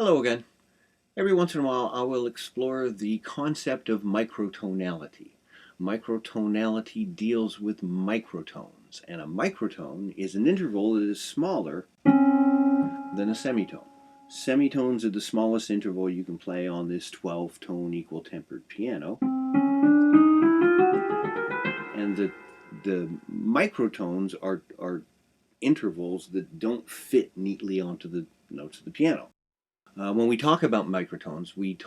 Hello again. Every once in a while I will explore the concept of microtonality. Microtonality deals with microtones, and a microtone is an interval that is smaller than a semitone. Semitones are the smallest interval you can play on this 12-tone equal tempered piano. And the microtones are intervals that don't fit neatly onto the notes of the piano. When we talk about microtones, we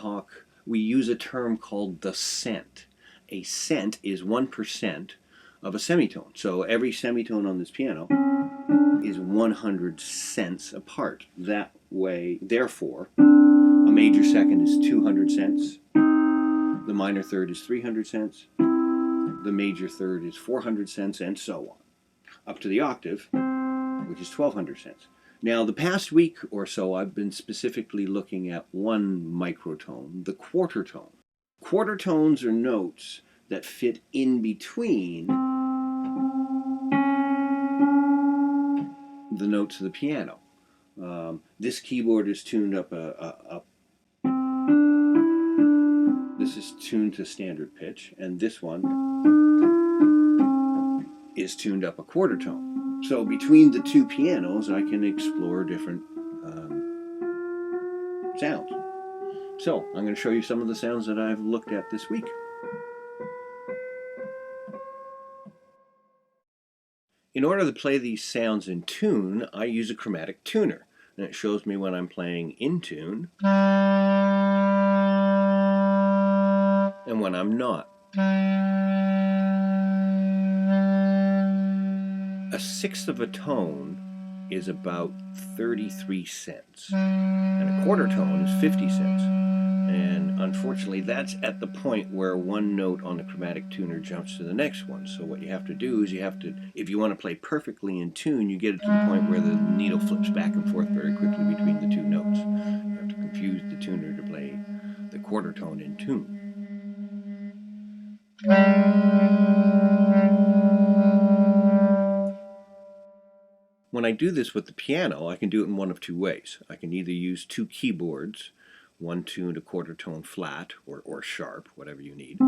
use a term called the cent. A cent is 1% of a semitone. So every semitone on this piano is 100 cents apart. That way, therefore, a major second is 200 cents. The minor third is 300 cents. The major third is 400 cents, and so on, up to the octave, which is 1,200 cents. Now, the past week or so, I've been specifically looking at one microtone, the quarter tone. Quarter tones are notes that fit in between the notes of the piano. This keyboard is tuned up this is tuned to standard pitch, and this one is tuned up a quarter tone. So between the two pianos, I can explore different sounds. So I'm going to show you some of the sounds that I've looked at this week. In order to play these sounds in tune, I use a chromatic tuner. And it shows me when I'm playing in tune and when I'm not. A sixth of a tone is about 33 cents, and a quarter tone is 50 cents. And unfortunately, that's at the point where one note on the chromatic tuner jumps to the next one. So what you have to do is if you want to play perfectly in tune, you get it to the point where the needle flips back and forth very quickly between the two notes. You have to confuse the tuner to play the quarter tone in tune. When I do this with the piano, I can do it in one of two ways. I can either use two keyboards, one tuned a quarter tone flat or sharp, whatever you need.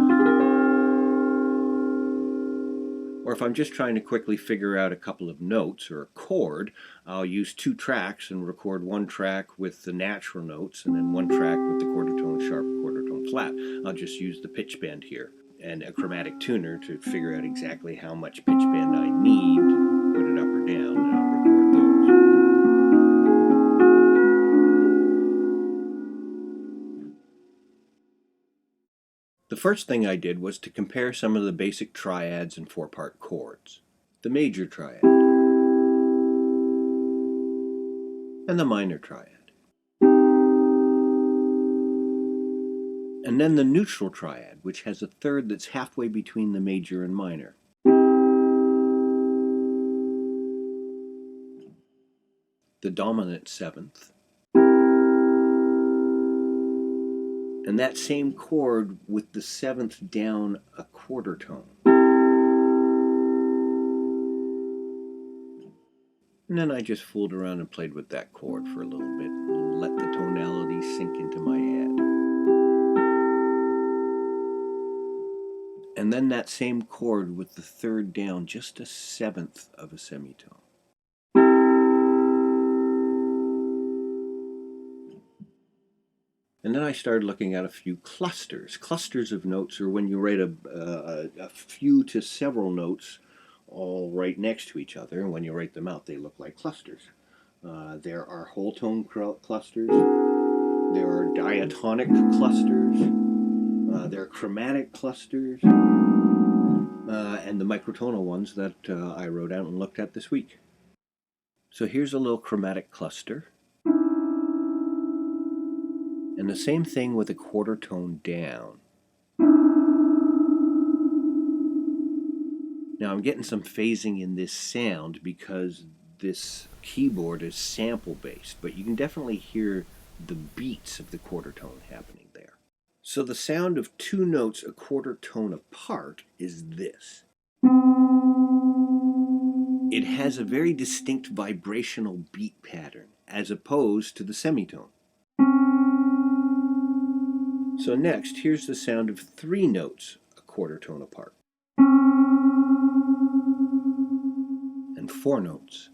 Or if I'm just trying to quickly figure out a couple of notes or a chord, I'll use two tracks and record one track with the natural notes and then one track with the quarter tone sharp, quarter tone flat. I'll just use the pitch bend here and a chromatic tuner to figure out exactly how much pitch bend I need to put it up or down, and I'll record those. The first thing I did was to compare some of the basic triads and four-part chords. The major triad and the minor triad. And then the neutral triad, which has a third that's halfway between the major and minor. The dominant seventh. And that same chord with the seventh down a quarter tone. And then I just fooled around and played with that chord for a little bit and let the tonality sink into my head. And then that same chord with the third down just a seventh of a semitone. And then I started looking at a few clusters. Clusters of notes are when you write a few to several notes all right next to each other, and when you write them out, they look like clusters. There are whole tone clusters. There are diatonic clusters. There are chromatic clusters. And the microtonal ones that I wrote out and looked at this week. So here's a little chromatic cluster. And the same thing with a quarter tone down. Now I'm getting some phasing in this sound because this keyboard is sample based, but you can definitely hear the beats of the quarter tone happening there. So the sound of two notes a quarter tone apart is this. It has a very distinct vibrational beat pattern as opposed to the semitone. So next, here's the sound of 3 notes a quarter tone apart. And 4 notes.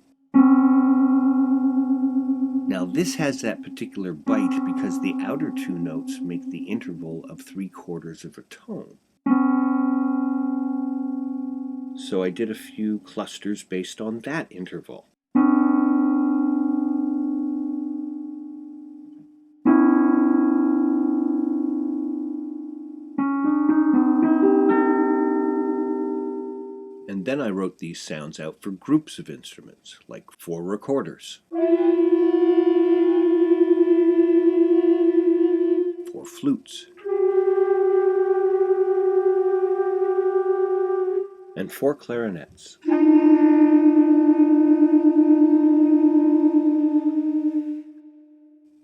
Now this has that particular bite because the outer 2 notes make the interval of 3/4 of a tone. So I did a few clusters based on that interval. And then I wrote these sounds out for groups of instruments, like 4 recorders, 4 flutes, and 4 clarinets.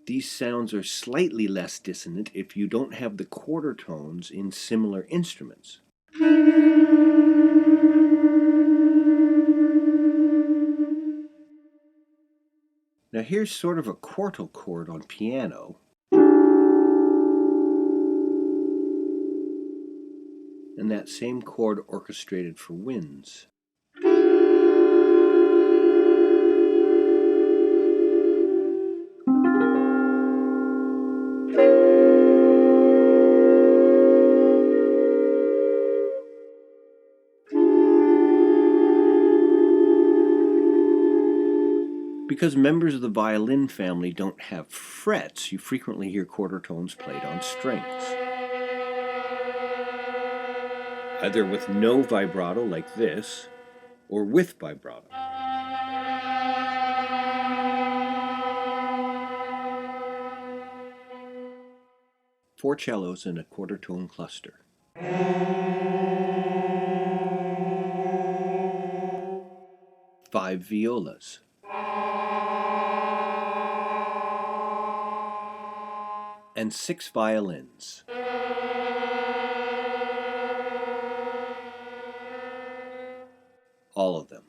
These sounds are slightly less dissonant if you don't have the quarter tones in similar instruments. Now here's sort of a quartal chord on piano, and that same chord orchestrated for winds. Because members of the violin family don't have frets, you frequently hear quarter tones played on strings. Either with no vibrato like this, or with vibrato. Four cellos in a quarter tone cluster. 5 violas. And 6 violins. All of them.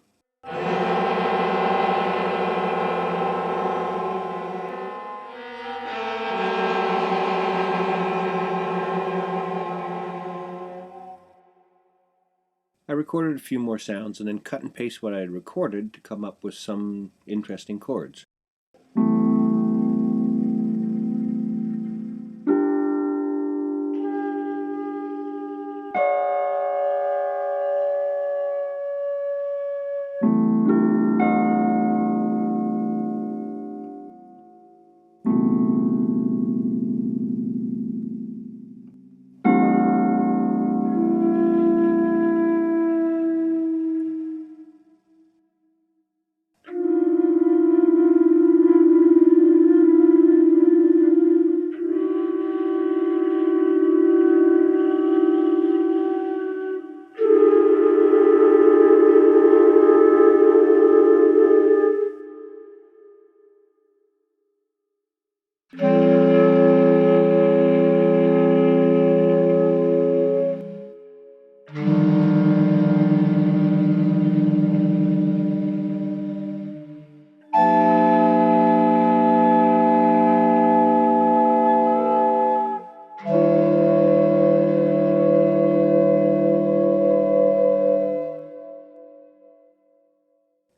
I recorded a few more sounds and then cut and paste what I had recorded to come up with some interesting chords.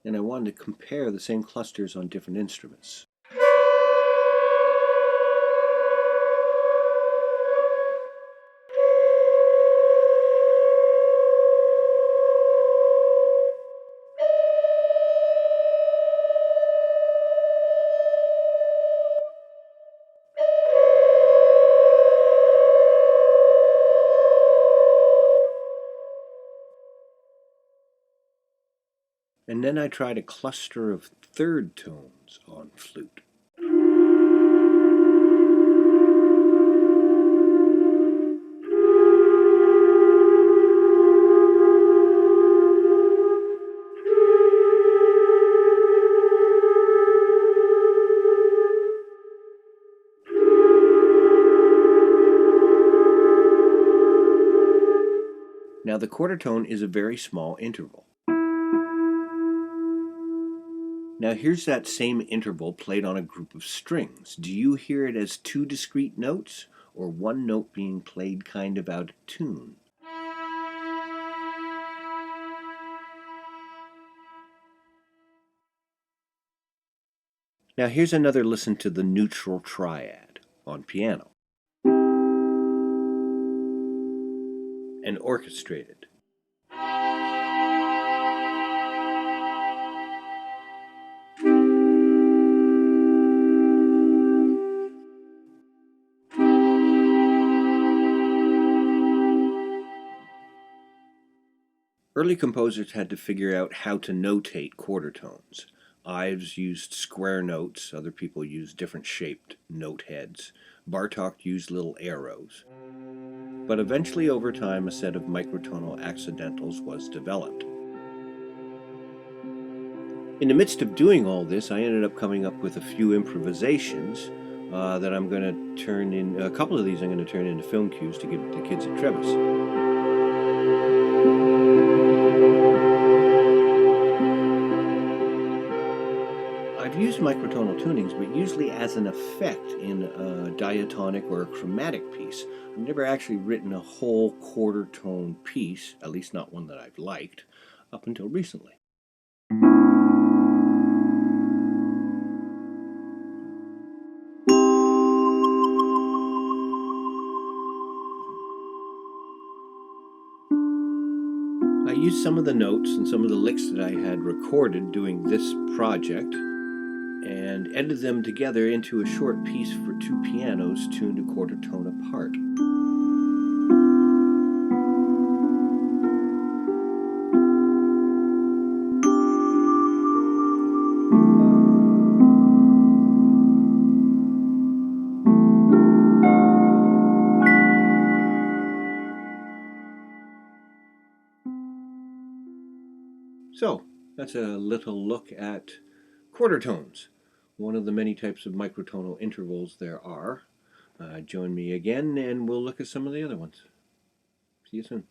And I wanted to compare the same clusters on different instruments. And then I tried a cluster of third tones on flute. Now the quarter tone is a very small interval. Now here's that same interval played on a group of strings. Do you hear it as 2 discrete notes, or one note being played kind of out of tune. Now here's another listen to the neutral triad on piano and orchestrated. Early composers had to figure out how to notate quarter tones. Ives used square notes, other people used different shaped note heads. Bartók used little arrows. But eventually, over time, a set of microtonal accidentals was developed. In the midst of doing all this, I ended up coming up with a few improvisations that I'm going to turn in. A couple of these I'm going to turn into film cues to give the kids at Trevis. I've used microtonal tunings, but usually as an effect in a diatonic or a chromatic piece. I've never actually written a whole quarter tone piece, at least not one that I've liked, up until recently. I used some of the notes and some of the licks that I had recorded doing this project and edited them together into a short piece for two pianos tuned a quarter tone apart. So, that's a little look at quarter tones, one of the many types of microtonal intervals there are. Join me again and we'll look at some of the other ones. See you soon.